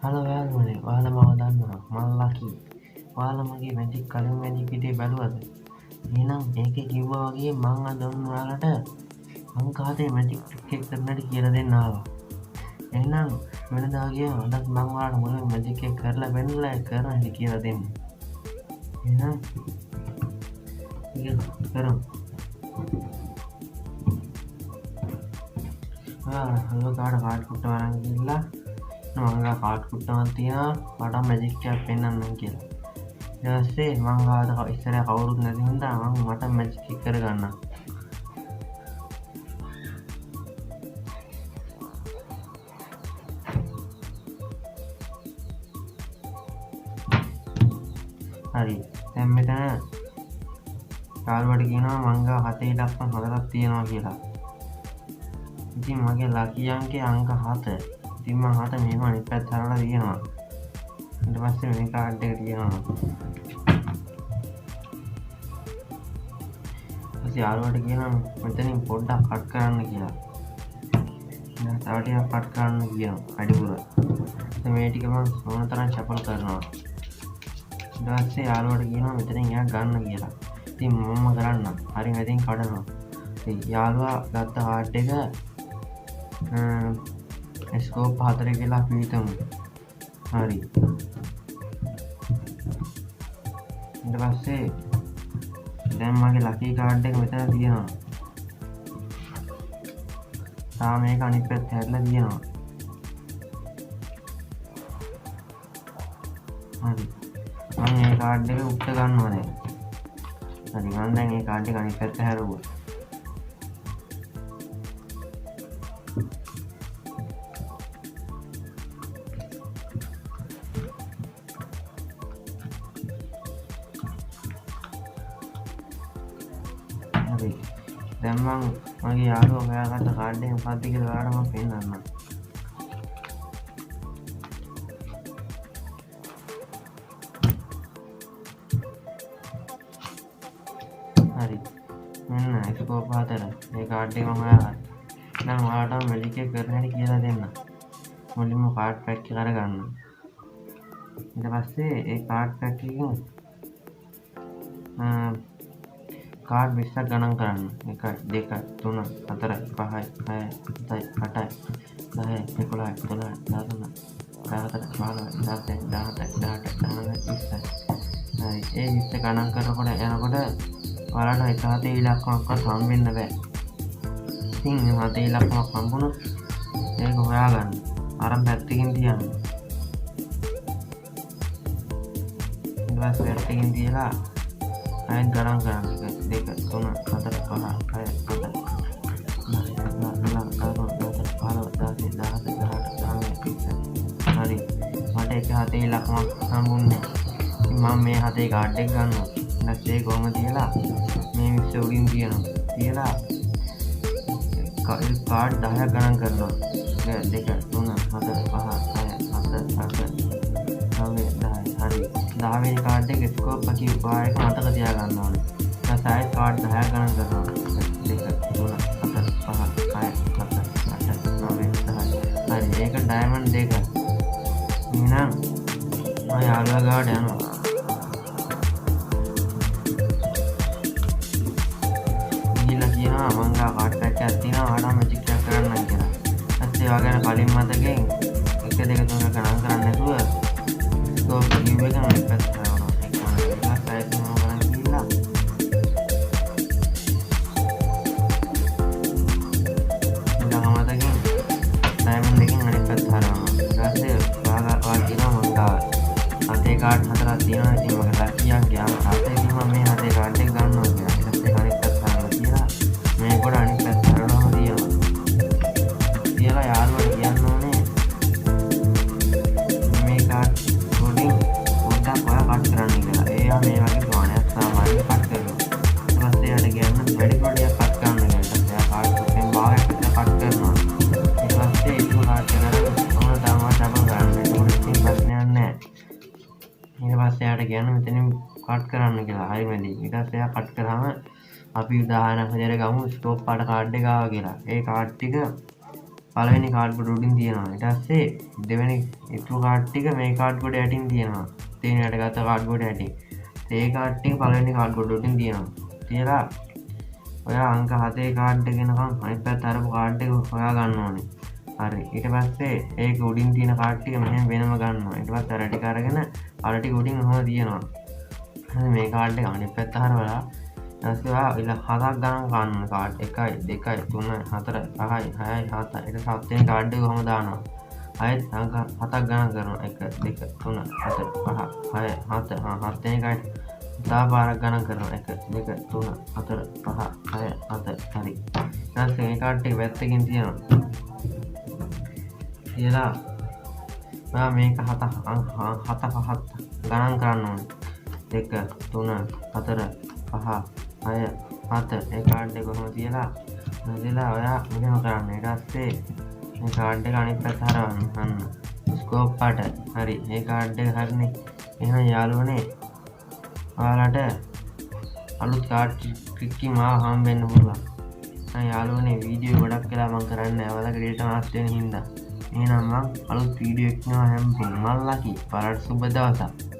Hello යාළුවනේ, ඔයාලා මම දන්නවා. මම ලකි. ඔයාලා මගේ මැජික් කලින් මැජික් වීඩියෝ බැලුවද? එහෙනම් ඒකේ කිව්වා වගේ මං අද ඔයාලට අංක 7 මැජික් ට්‍රික් එක කරන්නට කියලා දෙන්න ආවා. එහෙනම් වෙනදා ගියා අදත් මං ඔයාලට මුලින් මැජික් එක කරලා බැලලා කරන්න කියලා දෙන්න. එහෙනම් ඒක කරමු. හලෝ කාඩ් කුට්ට වරන් ගිහිල්ලා මම කාඩ් කුට්ටමක් තියනවා මට මැජික් එකක් පෙන්වන්න කියලා. ඊට පස්සේ මම ගාවට ඉස්සරහ කවුරුත් නැති හින්දා මම මට මැජික් එක කරගන්නවා. හරි. දැන් මෙතන යාළුවට කියනවා මං ගා 7 ඉලක්කම් 4ක් තියෙනවා කියලා. ඉතින් මගේ ලකි අංකය අංක 7. ඉතින් මම 7 මෙහෙම අනිත් පැත්ත හරවලා තියෙනවා. ඊට පස්සේ මේ කාඩ් එක තියෙනවා. ඊට යාළුවට කියනවා මෙතනින් පොඩ්ඩක් කට් කරන්න කියලා. දැන් තව ටිකක් කට් කරන්න කියනවා අඩිපුර. ඉතින් මේ ටික මම ඕන තරම් චපල් කරනවා. ඊට පස්සේ යාළුවට කියනවා මෙතනින් එයා ගන්න කියලා. ඉතින් මම කරන්නම්. හරි මෙතෙන් කඩනවා. ඉතින් යාළුවා ගත්ත කාඩ් එක ස්කෝප් 4 කියලා අපි හිතමු. හරි. ඊට පස්සේ දැන් මගේ ලකි කාඩ් එක මෙතන තියෙනවා. තාම මේක අනිත් පැත්ත හැරිලා තියෙනවා. හරි. මම මේ කාඩ් එක උට්ට ගන්නවා දැන්. හරි මම දැන් මේ කාඩ් එක අනිත් පැත්ත හැරුවා. හරි. දැන් මගේ යාළුවා හොයාගත්ත කාඩ් එක මොකක්ද කියලා ඔයාලට මම පෙන්නන්නම්. හරි. මෙන්න ස්කෝප් 4. මේ කාඩ් එක මම හොයාගත්තා. දැන් ඔයාලට මැජික් එක කරන්න හැටි කියලා දෙන්න. මුලින්ම කාඩ් පැක් එක අරගන්න. ඊට පස්සේ ඒ කාඩ් පැක් එකෙන් කාඩ් 20ක් ගණන් කරන්න. 1 2 3 4 5 6 7 8 9 10 11 12 13 14 15 16 17 18 19 20. හරි. ඒ 20 ගණන් කරනකොට යනකොට ඔයාලට එක හතේ ඉලක්කමක්වත් හම්බෙන්න බෑ. ඉතින් මේ හතේ ඉලක්කමක් හම්බුනොත් ඒක හොයාගන්න. අර පැත්තකින් තියන්න. ඊට පස්සේ පැත්තකින් තියලා අයින් ගණන් කරන්න. 1 2 3 4 5 6 7 8 9 10 11 12 13 14 15 16 17 18 19 20. හරි. මට එක හතේ ඉලක්කමක් හම්බුන්නේ. ඉතින් මම මේ හතේ කාඩ් එක ගන්නවා. ඊට කොහොම තියලා මේ මික්ස් උඩින් තියලා කාඩ් 10ක් ගණන් කරනවා. 1 2 3 4 5 6 7 8 9 10. හරි. 10 වෙනි කාඩ් එක ස්කෝප් එකේ උපායක මතක තියාගන්න ඕනේ. ඊට පස්සේ කාඩ් 10ක් ගණන් කරනවා. 1 2 3 4 5 6 7 8 9 10. හරි. ඒක ඩයමන්ඩ් 2. එහෙනම් මම යාළුවා ගාවට යනවා. මං ගා කාඩ් පැක් එකක් තියෙනවා ආඩම් මැජික් එකක් කරන්න කියලා. ඊපස්සේ ඒවා ගැන කලින් මතකෙන් 1 2 3 ගණන් කරන්නේ නැතුව ස්කෝප් කිව් එක මම පැත්ත කරනවා. ඒක මම ඊළඟ සයිඩ් එකම කරන් ගිහිල්ලා ඊළඟ මතකෙන් ඩයමන්ඩ් එකෙන් අනිත් පැත්ත හරවනවා. ඊට පස්සේ ඔයාලා කියනවා මං ගා හතේ කාඩ් 4ක් තියෙනවා. ඉතින් මගේ ලකියක් ගියාම හතේ මම මේ හතේ කාඩ් එක ගන්නවා කියලා. ඊට පස්සේ අනිත් පැත්ත හරවලා කියලා මේ කොට අනිත් පැත්ත හරවනවා තියනවා. කියලා යාළුවා කියන්න ඕනේ මේ කාඩ් වලින් පොඩ්ඩක් ඔයා කට් කරන්න කියලා. එයා මේ වගේ ප්‍රමාණයක් සාමාන්‍යයෙන් කට් කරනවා. ඊට පස්සේ යාට කියන්න වැඩි පොඩියක් කට් කරන්න කියලා. ඊට පස්සේ එයා කාඩ් එකෙන් භාගයක් විතර කට් කරනවා. ඊට පස්සේ ඒක කාඩ් එක ගන්න ඕන තරම ඩබල් ගන්න. ඒක ඉතින් ප්‍රශ්නයක් නැහැ. ඊට පස්සේ යාට කියන්න මෙතනින් කට් කරන්න කියලා. හරි මැදි. ඊට පස්සේ එයා කට් කරාම අපි උදාහරණයක් විදිහට ගමු ස්කෝප් පාට කාඩ් එක ආවා කියලා. ඒ කාඩ් ටික පළවෙනි කාඩ් කොට උඩින් තියෙනවා. ඊට පස්සේ දෙවෙනි ඉතුරු කාඩ් ටික මේ කාඩ් කොට යටින් තියෙනවා. තේනට ගත්ත කාඩ් කොට යටින්. ඒ කාඩ් ටික පළවෙනි කාඩ් කොට උඩින් තියෙනවා. තියලා ඔයා අංක 7 කාඩ් එක ගෙනකම් අනිත් පැත්ත අරපු කාඩ් එක හොයා ගන්න ඕනේ. හරි. ඊට පස්සේ ඒක උඩින් තියෙන කාඩ් ටික මෙහෙම වෙනම ගන්නවා. ඊට පස්සේ අර ටික අරගෙන අර ටික උඩින් ඔහොම තියෙනවා. හරි මේ කාඩ් එක අනිත් පැත්ත හරවලා ඊට ඔයා ඉල 7ක් ගණන් ගන්න කාඩ් 1 2 3 4 5 6 7 ඊට 7 වෙනි කාඩ් එක කොහොම දානවා. ආයෙත් අංක 7ක් ගණන් කරනවා 1 2 3 4 5 6 7 7 වෙනි කාඩ් තා පාරක් ගණන් කරනවා 1 2 3 4 5 6 7 හරි. ඊට මේ කාඩ් එක පැත්තකින් තියෙනවා. කියලා ඔයා මේක 7 ගණන් කරන්න ඕනේ. 2 3 4 5 6 7 ඒ කාඩ් එක කොහොම තියලා නැදලා ඔයා මෙහෙම කරන්න. ඊට පස්සේ මේ කාඩ් එක අනිත් පැත්ත හරවන්න. අන්න ස්කෝප් පාට. හරි. මේ කාඩ් එක හරිනේ. එහෙනම් යාළුවනේ ඔයාලට අලුත් කාඩ් ක්ලික්කින් මාව හම්බෙන්න පුළුවන්. දැන් යාළුවනේ වීඩියෝ ගොඩක් වෙලා මම කරන්නේ ඔයාලගේ ඩේටා මාස් වෙන හින්දා. එහෙනම් මම අලුත් වීඩියෝ එකක් නම හැම්බුම් මල්ලාකි. බලන්න සුබ දවසක්.